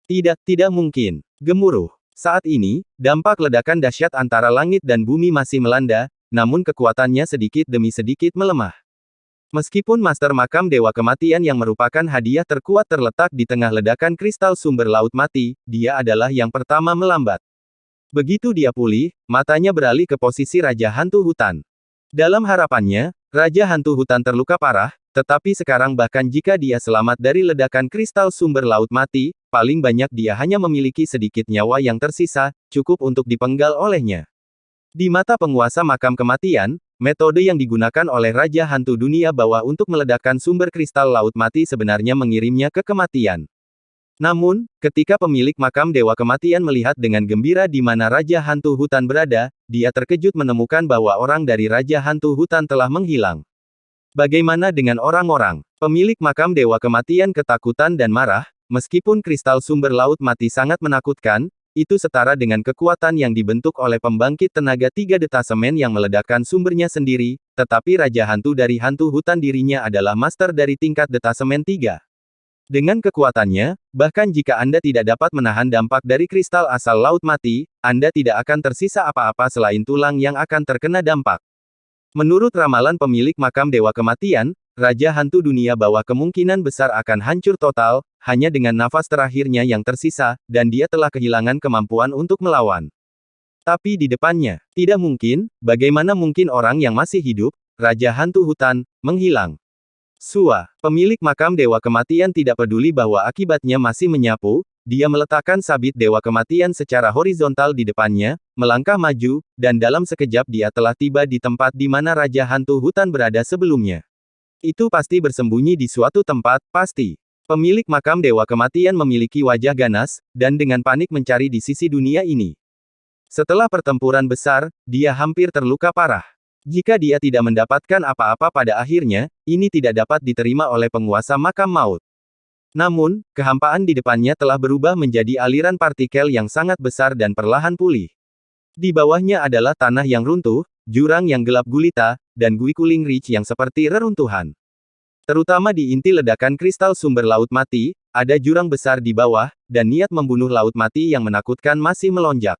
Tidak mungkin. Gemuruh. Saat ini, dampak ledakan dahsyat antara langit dan bumi masih melanda, namun kekuatannya sedikit demi sedikit melemah. Meskipun Master Makam Dewa Kematian yang merupakan hadiah terkuat terletak di tengah ledakan kristal sumber laut mati, dia adalah yang pertama melambat. Begitu dia pulih, matanya beralih ke posisi Raja Hantu Hutan. Dalam harapannya, Raja Hantu Hutan terluka parah, tetapi sekarang bahkan jika dia selamat dari ledakan kristal sumber laut mati, paling banyak dia hanya memiliki sedikit nyawa yang tersisa, cukup untuk dipenggal olehnya. Di mata penguasa makam kematian, metode yang digunakan oleh Raja Hantu Dunia Bawah untuk meledakkan sumber kristal laut mati sebenarnya mengirimnya ke kematian. Namun, ketika pemilik makam Dewa Kematian melihat dengan gembira di mana Raja Hantu Hutan berada, dia terkejut menemukan bahwa orang dari Raja Hantu Hutan telah menghilang. Bagaimana dengan orang-orang? Pemilik makam Dewa Kematian ketakutan dan marah, meskipun kristal sumber laut mati sangat menakutkan, itu setara dengan kekuatan yang dibentuk oleh pembangkit tenaga 3 detasemen yang meledakkan sumbernya sendiri, tetapi Raja Hantu dari Hantu Hutan dirinya adalah master dari tingkat detasemen 3. Dengan kekuatannya, bahkan jika Anda tidak dapat menahan dampak dari kristal asal laut mati, Anda tidak akan tersisa apa-apa selain tulang yang akan terkena dampak. Menurut ramalan pemilik makam Dewa Kematian, Raja Hantu Dunia Bawah kemungkinan besar akan hancur total, hanya dengan nafas terakhirnya yang tersisa, dan dia telah kehilangan kemampuan untuk melawan. Tapi di depannya, tidak mungkin, bagaimana mungkin orang yang masih hidup, Raja Hantu Hutan, menghilang. Pemilik makam Dewa Kematian tidak peduli bahwa akibatnya masih menyapu, dia meletakkan sabit Dewa Kematian secara horizontal di depannya, melangkah maju, dan dalam sekejap dia telah tiba di tempat di mana Raja Hantu Hutan berada sebelumnya. Itu pasti bersembunyi di suatu tempat, pasti. Pemilik makam Dewa Kematian memiliki wajah ganas, dan dengan panik mencari di sisi dunia ini. Setelah pertempuran besar, dia hampir terluka parah. Jika dia tidak mendapatkan apa-apa pada akhirnya, ini tidak dapat diterima oleh penguasa makam maut. Namun, kehampaan di depannya telah berubah menjadi aliran partikel yang sangat besar dan perlahan pulih. Di bawahnya adalah tanah yang runtuh, jurang yang gelap gulita, dan Guikuling Ridge yang seperti reruntuhan. Terutama di inti ledakan kristal sumber laut mati, ada jurang besar di bawah, dan niat membunuh laut mati yang menakutkan masih melonjak.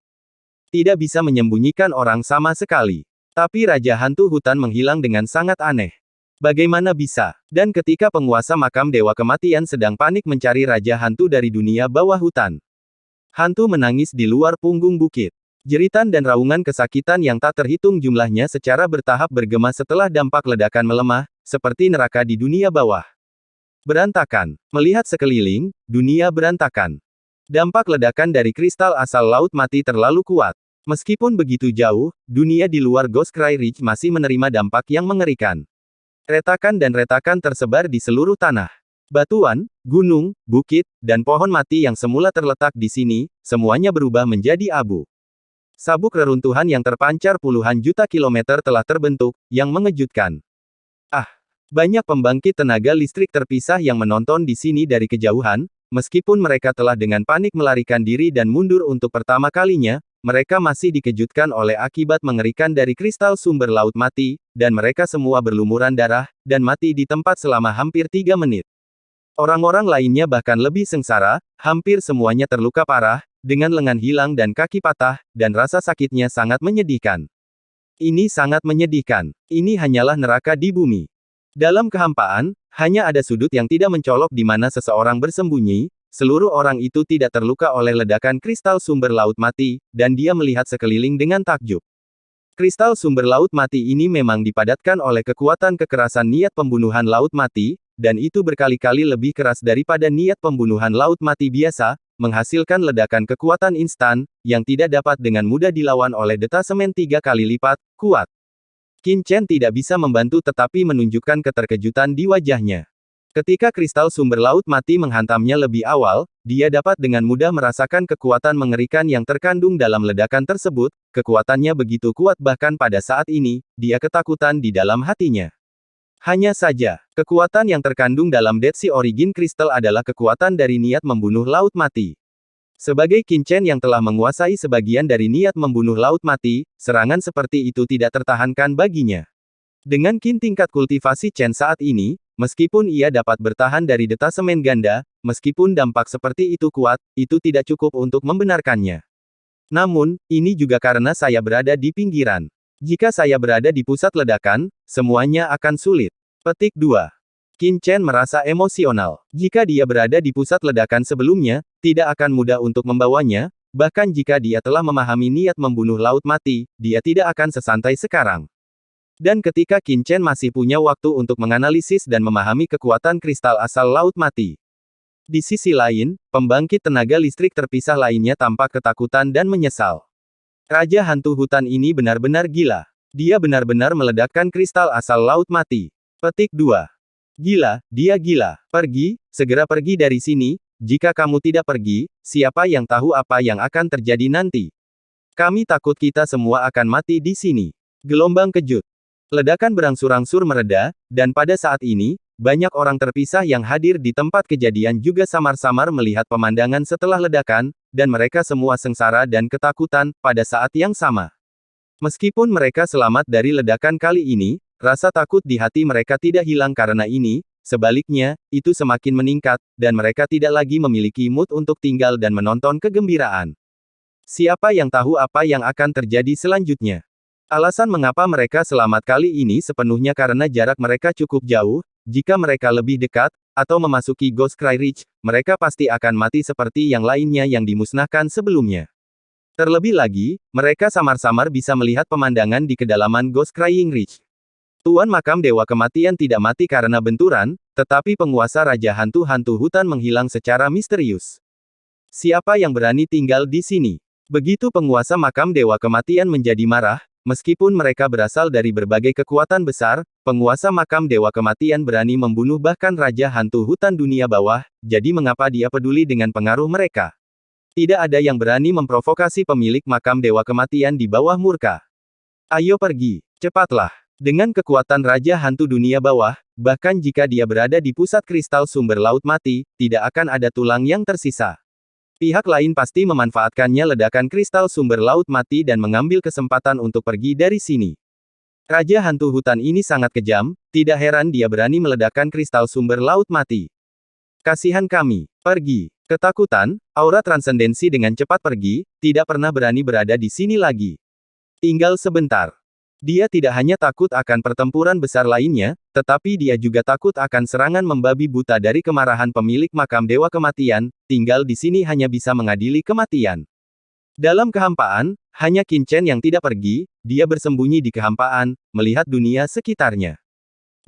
Tidak bisa menyembunyikan orang sama sekali. Tapi Raja Hantu Hutan menghilang dengan sangat aneh. Bagaimana bisa? Dan ketika penguasa makam Dewa Kematian sedang panik mencari Raja Hantu dari dunia bawah hutan. Hantu menangis di luar punggung bukit. Jeritan dan raungan kesakitan yang tak terhitung jumlahnya secara bertahap bergema setelah dampak ledakan melemah, seperti neraka di dunia bawah. Berantakan. Melihat sekeliling, dunia berantakan. Dampak ledakan dari kristal asal laut mati terlalu kuat. Meskipun begitu jauh, dunia di luar Ghost Cry Ridge masih menerima dampak yang mengerikan. Retakan dan retakan tersebar di seluruh tanah. Batuan, gunung, bukit, dan pohon mati yang semula terletak di sini, semuanya berubah menjadi abu. Sabuk reruntuhan yang terpancar puluhan juta kilometer telah terbentuk, yang mengejutkan. Banyak pembangkit tenaga listrik terpisah yang menonton di sini dari kejauhan, meskipun mereka telah dengan panik melarikan diri dan mundur untuk pertama kalinya, mereka masih dikejutkan oleh akibat mengerikan dari kristal sumber laut mati, dan mereka semua berlumuran darah, dan mati di tempat selama hampir 3 menit. Orang-orang lainnya bahkan lebih sengsara, hampir semuanya terluka parah, dengan lengan hilang dan kaki patah, dan rasa sakitnya sangat menyedihkan. Ini sangat menyedihkan. Ini hanyalah neraka di bumi. Dalam kehampaan, hanya ada sudut yang tidak mencolok di mana seseorang bersembunyi, seluruh orang itu tidak terluka oleh ledakan kristal sumber laut mati, dan dia melihat sekeliling dengan takjub. Kristal sumber laut mati ini memang dipadatkan oleh kekuatan kekerasan niat pembunuhan laut mati, dan itu berkali-kali lebih keras daripada niat pembunuhan laut mati biasa, menghasilkan ledakan kekuatan instan, yang tidak dapat dengan mudah dilawan oleh detasemen 3 kali lipat, kuat. Qin Chen tidak bisa membantu tetapi menunjukkan keterkejutan di wajahnya. Ketika kristal sumber laut mati menghantamnya lebih awal, dia dapat dengan mudah merasakan kekuatan mengerikan yang terkandung dalam ledakan tersebut, kekuatannya begitu kuat bahkan pada saat ini, dia ketakutan di dalam hatinya. Hanya saja, kekuatan yang terkandung dalam Dead Sea Origin Crystal adalah kekuatan dari niat membunuh laut mati. Sebagai Qin Chen yang telah menguasai sebagian dari niat membunuh laut mati, serangan seperti itu tidak tertahankan baginya. Dengan Qin tingkat kultivasi Chen saat ini, meskipun ia dapat bertahan dari detasemen ganda, meskipun dampak seperti itu kuat, itu tidak cukup untuk membenarkannya. Namun, ini juga karena saya berada di pinggiran. Jika saya berada di pusat ledakan, semuanya akan sulit. Petik 2. Qin Chen merasa emosional. Jika dia berada di pusat ledakan sebelumnya, tidak akan mudah untuk membawanya, bahkan jika dia telah memahami niat membunuh Laut Mati, dia tidak akan sesantai sekarang. Dan ketika Qin Chen masih punya waktu untuk menganalisis dan memahami kekuatan kristal asal Laut Mati. Di sisi lain, pembangkit tenaga listrik terpisah lainnya tampak ketakutan dan menyesal. Raja hantu hutan ini benar-benar gila. Dia benar-benar meledakkan kristal asal Laut Mati. Petik 2. Gila, dia gila. Pergi, segera pergi dari sini. Jika kamu tidak pergi, siapa yang tahu apa yang akan terjadi nanti? Kami takut kita semua akan mati di sini. Gelombang kejut. Ledakan berangsur-angsur mereda, dan pada saat ini, banyak orang terpisah yang hadir di tempat kejadian juga samar-samar melihat pemandangan setelah ledakan, dan mereka semua sengsara dan ketakutan pada saat yang sama. Meskipun mereka selamat dari ledakan kali ini, rasa takut di hati mereka tidak hilang karena ini, sebaliknya, itu semakin meningkat, dan mereka tidak lagi memiliki mood untuk tinggal dan menonton kegembiraan. Siapa yang tahu apa yang akan terjadi selanjutnya? Alasan mengapa mereka selamat kali ini sepenuhnya karena jarak mereka cukup jauh. Jika mereka lebih dekat, atau memasuki Ghost Cry Ridge, mereka pasti akan mati seperti yang lainnya yang dimusnahkan sebelumnya. Terlebih lagi, mereka samar-samar bisa melihat pemandangan di kedalaman Ghost Crying Ridge. Tuan Makam Dewa Kematian tidak mati karena benturan, tetapi penguasa Raja Hantu-Hantu Hutan menghilang secara misterius. Siapa yang berani tinggal di sini? Begitu penguasa Makam Dewa Kematian menjadi marah, meskipun mereka berasal dari berbagai kekuatan besar, penguasa Makam Dewa Kematian berani membunuh bahkan Raja Hantu Hutan Dunia Bawah, jadi mengapa dia peduli dengan pengaruh mereka? Tidak ada yang berani memprovokasi pemilik Makam Dewa Kematian di bawah murka. Ayo pergi, cepatlah. Dengan kekuatan Raja Hantu Dunia Bawah, bahkan jika dia berada di pusat kristal sumber Laut Mati, tidak akan ada tulang yang tersisa. Pihak lain pasti memanfaatkannya ledakan kristal sumber Laut Mati dan mengambil kesempatan untuk pergi dari sini. Raja hantu hutan ini sangat kejam, tidak heran dia berani meledakkan kristal sumber Laut Mati. Kasihan kami, pergi. Ketakutan, aura transendensi dengan cepat pergi, tidak pernah berani berada di sini lagi. Tinggal sebentar. Dia tidak hanya takut akan pertempuran besar lainnya, tetapi dia juga takut akan serangan membabi buta dari kemarahan pemilik Makam Dewa Kematian, tinggal di sini hanya bisa mengadili kematian. Dalam kehampaan, hanya Qin Chen yang tidak pergi, dia bersembunyi di kehampaan, melihat dunia sekitarnya.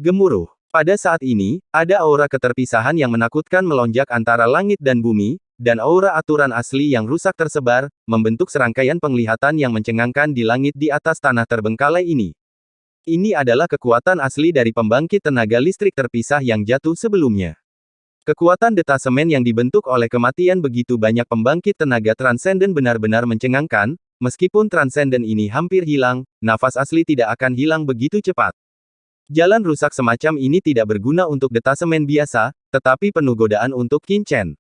Gemuruh. Pada saat ini, ada aura keterpisahan yang menakutkan melonjak antara langit dan bumi, dan aura aturan asli yang rusak tersebar, membentuk serangkaian penglihatan yang mencengangkan di langit di atas tanah terbengkalai ini. Ini adalah kekuatan asli dari pembangkit tenaga listrik terpisah yang jatuh sebelumnya. Kekuatan detasemen yang dibentuk oleh kematian begitu banyak pembangkit tenaga transenden benar-benar mencengangkan, meskipun transenden ini hampir hilang, nafas asli tidak akan hilang begitu cepat. Jalan rusak semacam ini tidak berguna untuk detasemen biasa, tetapi penuh godaan untuk Qin Chen.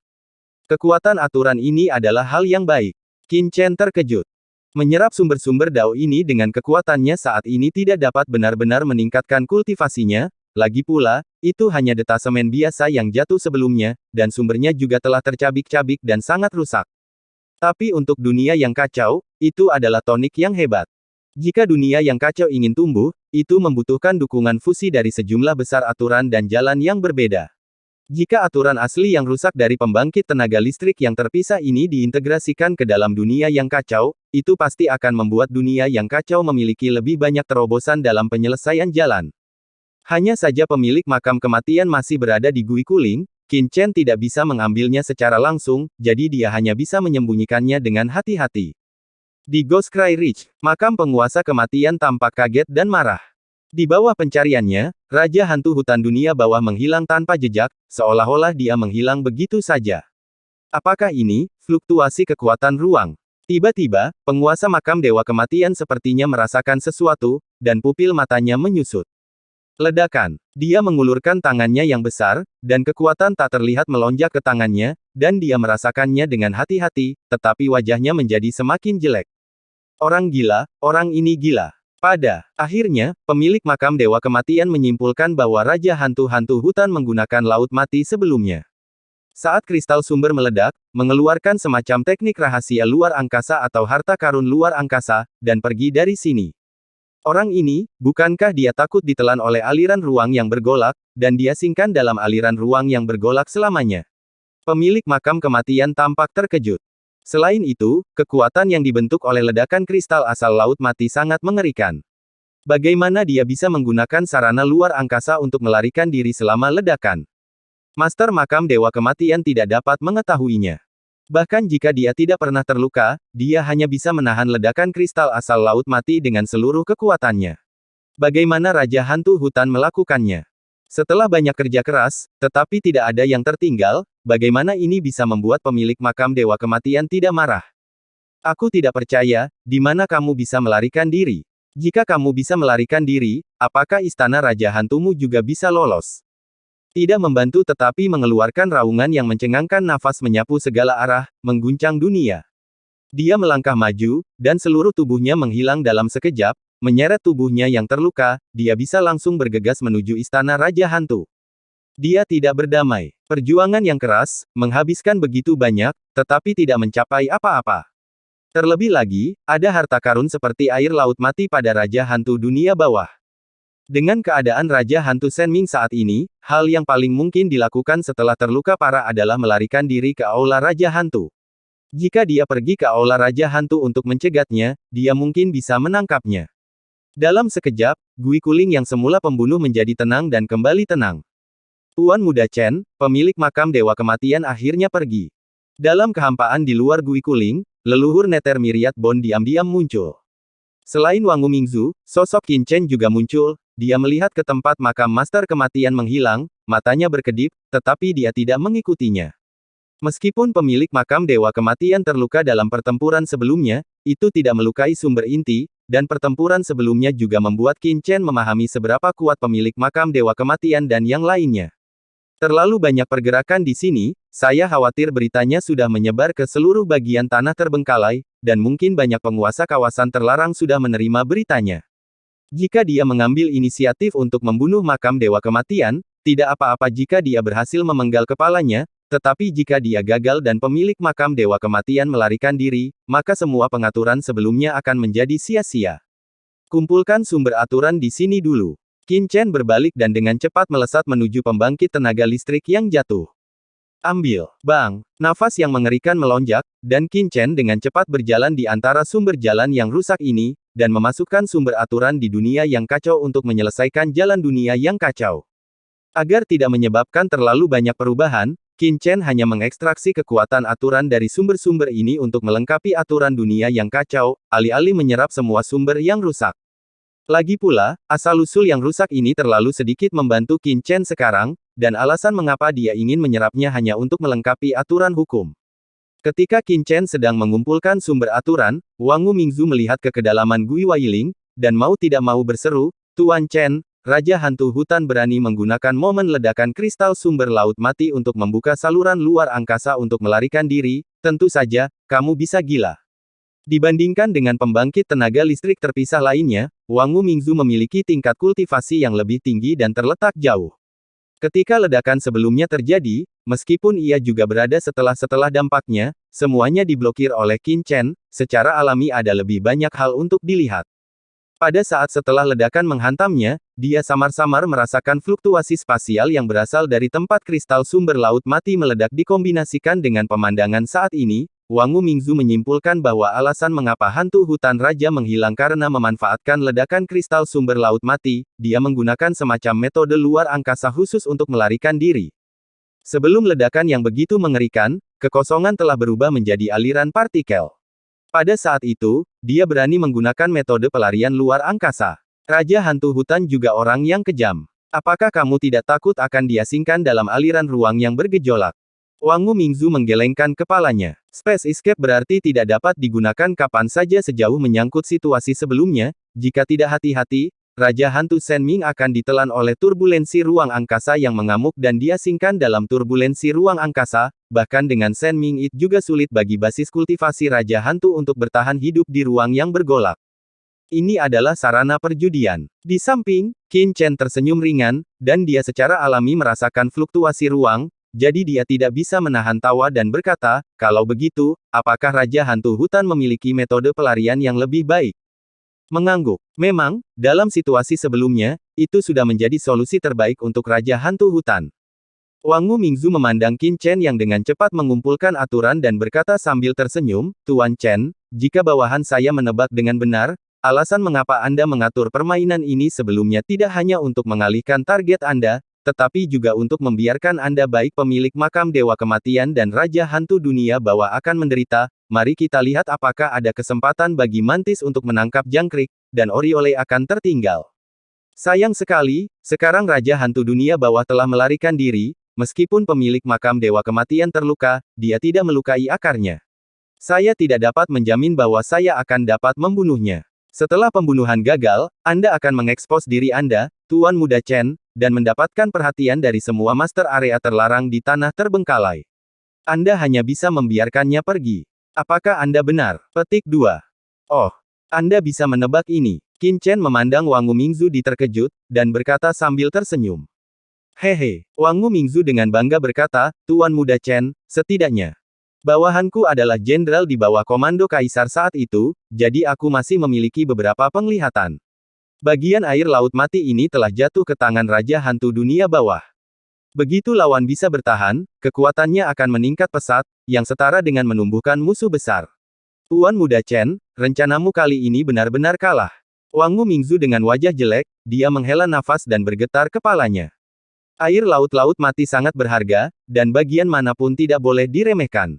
Kekuatan aturan ini adalah hal yang baik. Qin Chen terkejut. Menyerap sumber-sumber dao ini dengan kekuatannya saat ini tidak dapat benar-benar meningkatkan kultivasinya, lagi pula, itu hanya detasemen biasa yang jatuh sebelumnya, dan sumbernya juga telah tercabik-cabik dan sangat rusak. Tapi untuk dunia yang kacau, itu adalah tonik yang hebat. Jika dunia yang kacau ingin tumbuh, itu membutuhkan dukungan fusi dari sejumlah besar aturan dan jalan yang berbeda. Jika aturan asli yang rusak dari pembangkit tenaga listrik yang terpisah ini diintegrasikan ke dalam dunia yang kacau, itu pasti akan membuat dunia yang kacau memiliki lebih banyak terobosan dalam penyelesaian jalan. Hanya saja pemilik makam kematian masih berada di Gui Kuling, Qin Chen tidak bisa mengambilnya secara langsung, jadi dia hanya bisa menyembunyikannya dengan hati-hati. Di Ghost Cry Ridge, makam penguasa kematian tampak kaget dan marah. Di bawah pencariannya, Raja Hantu Hutan Dunia Bawah menghilang tanpa jejak, seolah-olah dia menghilang begitu saja. Apakah ini fluktuasi kekuatan ruang? Tiba-tiba, penguasa makam Dewa Kematian sepertinya merasakan sesuatu, dan pupil matanya menyusut. Ledakan. Dia mengulurkan tangannya yang besar, dan kekuatan tak terlihat melonjak ke tangannya, dan dia merasakannya dengan hati-hati, tetapi wajahnya menjadi semakin jelek. Orang gila, orang ini gila. Pada akhirnya, pemilik makam Dewa Kematian menyimpulkan bahwa Raja Hantu-Hantu Hutan menggunakan Laut Mati sebelumnya. Saat kristal sumber meledak, mengeluarkan semacam teknik rahasia luar angkasa atau harta karun luar angkasa, dan pergi dari sini. Orang ini, bukankah dia takut ditelan oleh aliran ruang yang bergolak, dan diasingkan dalam aliran ruang yang bergolak selamanya? Pemilik makam kematian tampak terkejut. Selain itu, kekuatan yang dibentuk oleh ledakan kristal asal Laut Mati sangat mengerikan. Bagaimana dia bisa menggunakan sarana luar angkasa untuk melarikan diri selama ledakan? Master makam Dewa Kematian tidak dapat mengetahuinya. Bahkan jika dia tidak pernah terluka, dia hanya bisa menahan ledakan kristal asal Laut Mati dengan seluruh kekuatannya. Bagaimana Raja Hantu Hutan melakukannya? Setelah banyak kerja keras, tetapi tidak ada yang tertinggal, bagaimana ini bisa membuat pemilik makam Dewa Kematian tidak marah? Aku tidak percaya, di mana kamu bisa melarikan diri? Jika kamu bisa melarikan diri, apakah istana Raja Hantumu juga bisa lolos? Tidak membantu tetapi mengeluarkan raungan yang mencengangkan nafas menyapu segala arah, mengguncang dunia. Dia melangkah maju, dan seluruh tubuhnya menghilang dalam sekejap, menyeret tubuhnya yang terluka, dia bisa langsung bergegas menuju istana Raja Hantu. Dia tidak berdamai. Perjuangan yang keras, menghabiskan begitu banyak, tetapi tidak mencapai apa-apa. Terlebih lagi, ada harta karun seperti air Laut Mati pada Raja Hantu dunia bawah. Dengan keadaan Raja Hantu Senming saat ini, hal yang paling mungkin dilakukan setelah terluka parah adalah melarikan diri ke Aula Raja Hantu. Jika dia pergi ke Aula Raja Hantu untuk mencegatnya, dia mungkin bisa menangkapnya. Dalam sekejap, Gui Kuling yang semula pembunuh menjadi tenang dan kembali tenang. Tuan Muda Chen, pemilik makam Dewa Kematian akhirnya pergi. Dalam kehampaan di luar Gui Kuling, leluhur Nether Myriad Bond diam-diam muncul. Selain Wangu Mingzu, sosok Qin Chen juga muncul. Dia melihat ke tempat makam Master Kematian menghilang, matanya berkedip, tetapi dia tidak mengikutinya. Meskipun pemilik makam Dewa Kematian terluka dalam pertempuran sebelumnya, itu tidak melukai sumber inti, dan pertempuran sebelumnya juga membuat Qin Chen memahami seberapa kuat pemilik makam Dewa Kematian dan yang lainnya. Terlalu banyak pergerakan di sini, saya khawatir beritanya sudah menyebar ke seluruh bagian tanah terbengkalai, dan mungkin banyak penguasa kawasan terlarang sudah menerima beritanya. Jika dia mengambil inisiatif untuk membunuh makam Dewa Kematian, tidak apa-apa jika dia berhasil memenggal kepalanya, tetapi jika dia gagal dan pemilik makam Dewa Kematian melarikan diri, maka semua pengaturan sebelumnya akan menjadi sia-sia. Kumpulkan sumber aturan di sini dulu. Qin Chen berbalik dan dengan cepat melesat menuju pembangkit tenaga listrik yang jatuh. Ambil, bang, nafas yang mengerikan melonjak, dan Qin Chen dengan cepat berjalan di antara sumber jalan yang rusak ini, dan memasukkan sumber aturan di dunia yang kacau untuk menyelesaikan jalan dunia yang kacau. Agar tidak menyebabkan terlalu banyak perubahan, Qin Chen hanya mengekstraksi kekuatan aturan dari sumber-sumber ini untuk melengkapi aturan dunia yang kacau, alih-alih menyerap semua sumber yang rusak. Lagi pula, asal-usul yang rusak ini terlalu sedikit membantu Qin Chen sekarang, dan alasan mengapa dia ingin menyerapnya hanya untuk melengkapi aturan hukum. Ketika Qin Chen sedang mengumpulkan sumber aturan, Wangu Mingzu melihat ke kedalaman Gui Wailing, dan mau tidak mau berseru, Tuan Chen, Raja Hantu Hutan berani menggunakan momen ledakan kristal sumber Laut Mati untuk membuka saluran luar angkasa untuk melarikan diri, tentu saja, kamu bisa gila. Dibandingkan dengan pembangkit tenaga listrik terpisah lainnya, Wangu Mingzu memiliki tingkat kultivasi yang lebih tinggi dan terletak jauh. Ketika ledakan sebelumnya terjadi, meskipun ia juga berada setelah dampaknya, semuanya diblokir oleh Qin Chen, secara alami ada lebih banyak hal untuk dilihat. Pada saat setelah ledakan menghantamnya, dia samar-samar merasakan fluktuasi spasial yang berasal dari tempat kristal sumber Laut Mati meledak dikombinasikan dengan pemandangan saat ini. Wangu Mingzu menyimpulkan bahwa alasan mengapa hantu hutan raja menghilang karena memanfaatkan ledakan kristal sumber Laut Mati, dia menggunakan semacam metode luar angkasa khusus untuk melarikan diri. Sebelum ledakan yang begitu mengerikan, kekosongan telah berubah menjadi aliran partikel. Pada saat itu, dia berani menggunakan metode pelarian luar angkasa. Raja hantu hutan juga orang yang kejam. Apakah kamu tidak takut akan diasingkan dalam aliran ruang yang bergejolak? Wangu Mingzu menggelengkan kepalanya. Space Escape berarti tidak dapat digunakan kapan saja sejauh menyangkut situasi sebelumnya, jika tidak hati-hati, Raja Hantu Senming akan ditelan oleh turbulensi ruang angkasa yang mengamuk dan diasingkan dalam turbulensi ruang angkasa, bahkan dengan Senming It juga sulit bagi basis kultivasi Raja Hantu untuk bertahan hidup di ruang yang bergolak. Ini adalah sarana perjudian. Di samping, Qin Chen tersenyum ringan, dan dia secara alami merasakan fluktuasi ruang, jadi dia tidak bisa menahan tawa dan berkata, kalau begitu, apakah Raja Hantu Hutan memiliki metode pelarian yang lebih baik? Mengangguk. Memang, dalam situasi sebelumnya, itu sudah menjadi solusi terbaik untuk Raja Hantu Hutan. Wangu Mingzu memandang Qin Chen yang dengan cepat mengumpulkan aturan dan berkata sambil tersenyum, Tuan Chen, jika bawahan saya menebak dengan benar, alasan mengapa Anda mengatur permainan ini sebelumnya tidak hanya untuk mengalihkan target Anda, tetapi juga untuk membiarkan Anda baik pemilik makam Dewa Kematian dan Raja Hantu Dunia Bawah akan menderita. Mari kita lihat apakah ada kesempatan bagi Mantis untuk menangkap jangkrik, dan Oriole akan tertinggal. Sayang sekali, sekarang Raja Hantu Dunia Bawah telah melarikan diri, meskipun pemilik makam Dewa Kematian terluka, dia tidak melukai akarnya. Saya tidak dapat menjamin bahwa saya akan dapat membunuhnya. Setelah pembunuhan gagal, Anda akan mengekspos diri Anda, Tuan Muda Chen, dan mendapatkan perhatian dari semua master area terlarang di tanah terbengkalai. Anda hanya bisa membiarkannya pergi. Apakah Anda benar? Petik 2. Oh, Anda bisa menebak ini. Qin Chen memandang Wangu Mingzu terkejut, dan berkata sambil tersenyum. Hehe, Wangu Mingzu dengan bangga berkata, Tuan Muda Chen, setidaknya bawahanku adalah jenderal di bawah komando kaisar saat itu, jadi aku masih memiliki beberapa penglihatan. Bagian air laut mati ini telah jatuh ke tangan Raja Hantu Dunia Bawah. Begitu lawan bisa bertahan, kekuatannya akan meningkat pesat, yang setara dengan menumbuhkan musuh besar. Tuan Muda Chen, rencanamu kali ini benar-benar kalah. Wangu Mingzu dengan wajah jelek, dia menghela nafas dan bergetar kepalanya. Air laut-laut mati sangat berharga, dan bagian manapun tidak boleh diremehkan.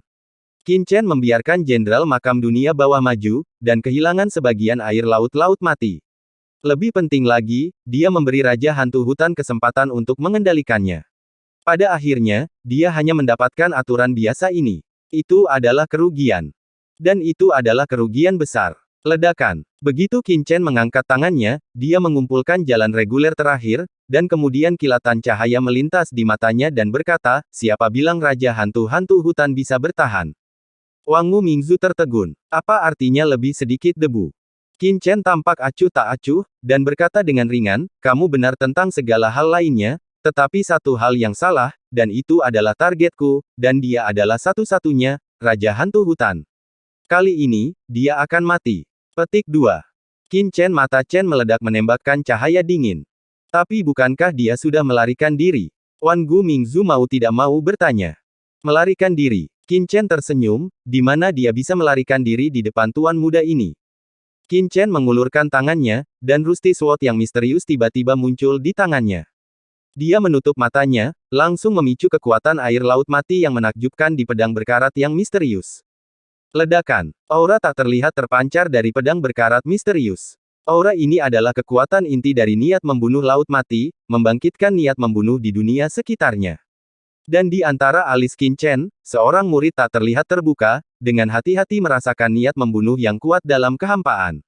Qin Chen membiarkan Jenderal Makam Dunia Bawah maju, dan kehilangan sebagian air laut-laut mati. Lebih penting lagi, dia memberi Raja Hantu Hutan kesempatan untuk mengendalikannya. Pada akhirnya, dia hanya mendapatkan aturan biasa ini. Itu adalah kerugian. Dan itu adalah kerugian besar. Ledakan. Begitu Qin Chen mengangkat tangannya, dia mengumpulkan jalan reguler terakhir, dan kemudian kilatan cahaya melintas di matanya dan berkata, siapa bilang Raja Hantu-Hantu Hutan bisa bertahan? Wangu Mingzu tertegun. Apa artinya lebih sedikit debu? Qin Chen tampak acuh tak acuh, dan berkata dengan ringan, kamu benar tentang segala hal lainnya, tetapi satu hal yang salah, dan itu adalah targetku, dan dia adalah satu-satunya, Raja Hantu Hutan. Kali ini, dia akan mati. Petik 2. Qin Chen mata Chen meledak menembakkan cahaya dingin. Tapi bukankah dia sudah melarikan diri? Wangu Mingzu mau tidak mau bertanya. Melarikan diri. Qin Chen tersenyum, di mana dia bisa melarikan diri di depan tuan muda ini. Qin Chen mengulurkan tangannya, dan Rusty Sword yang misterius tiba-tiba muncul di tangannya. Dia menutup matanya, langsung memicu kekuatan air laut mati yang menakjubkan di pedang berkarat yang misterius. Ledakan. Aura tak terlihat terpancar dari pedang berkarat misterius. Aura ini adalah kekuatan inti dari niat membunuh laut mati, membangkitkan niat membunuh di dunia sekitarnya. Dan di antara alis Qin Chen, seorang murid tak terlihat terbuka, dengan hati-hati merasakan niat membunuh yang kuat dalam kehampaan.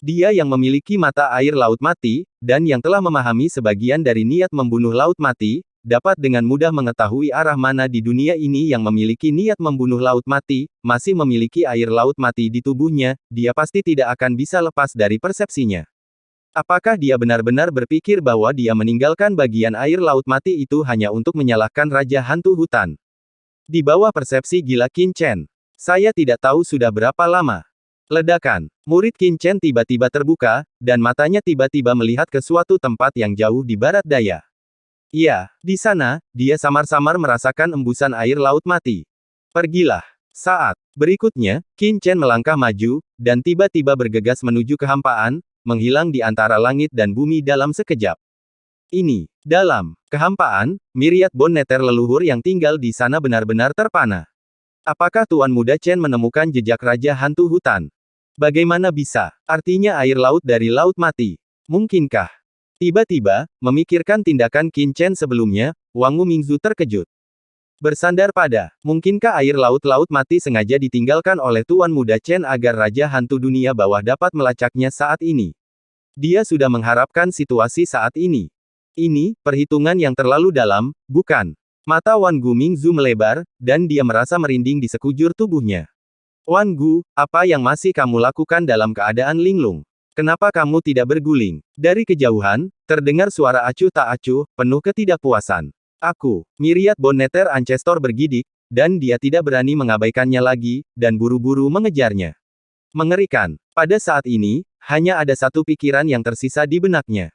Dia yang memiliki mata air laut mati, dan yang telah memahami sebagian dari niat membunuh laut mati, dapat dengan mudah mengetahui arah mana di dunia ini yang memiliki niat membunuh laut mati, masih memiliki air laut mati di tubuhnya, dia pasti tidak akan bisa lepas dari persepsinya. Apakah dia benar-benar berpikir bahwa dia meninggalkan bagian air laut mati itu hanya untuk menyalahkan Raja Hantu Hutan? Di bawah persepsi gila Qin Chen. Saya tidak tahu sudah berapa lama. Ledakan. Murid Qin Chen tiba-tiba terbuka, dan matanya tiba-tiba melihat ke suatu tempat yang jauh di barat daya. Iya, di sana, dia samar-samar merasakan embusan air laut mati. Pergilah. Saat berikutnya, Qin Chen melangkah maju, dan tiba-tiba bergegas menuju kehampaan, menghilang di antara langit dan bumi dalam sekejap. Ini, dalam kehampaan, myriad bone nether leluhur yang tinggal di sana benar-benar terpana. Apakah Tuan Muda Chen menemukan jejak Raja Hantu Hutan? Bagaimana bisa? Artinya air laut dari laut mati. Mungkinkah? Tiba-tiba, memikirkan tindakan Qin Chen sebelumnya, Wangu Mingzu terkejut. Bersandar pada, mungkinkah air laut-laut mati sengaja ditinggalkan oleh Tuan Muda Chen agar Raja Hantu Dunia Bawah dapat melacaknya saat ini? Dia sudah mengharapkan situasi saat ini. Ini, perhitungan yang terlalu dalam, bukan? Mata Wangu Mingzu melebar, dan dia merasa merinding di sekujur tubuhnya. Wangu, apa yang masih kamu lakukan dalam keadaan linglung? Kenapa kamu tidak berguling? Dari kejauhan, terdengar suara acuh tak acuh, penuh ketidakpuasan. Aku, Myriad Bone Nether Ancestor bergidik, dan dia tidak berani mengabaikannya lagi, dan buru-buru mengejarnya. Mengerikan. Pada saat ini, hanya ada satu pikiran yang tersisa di benaknya.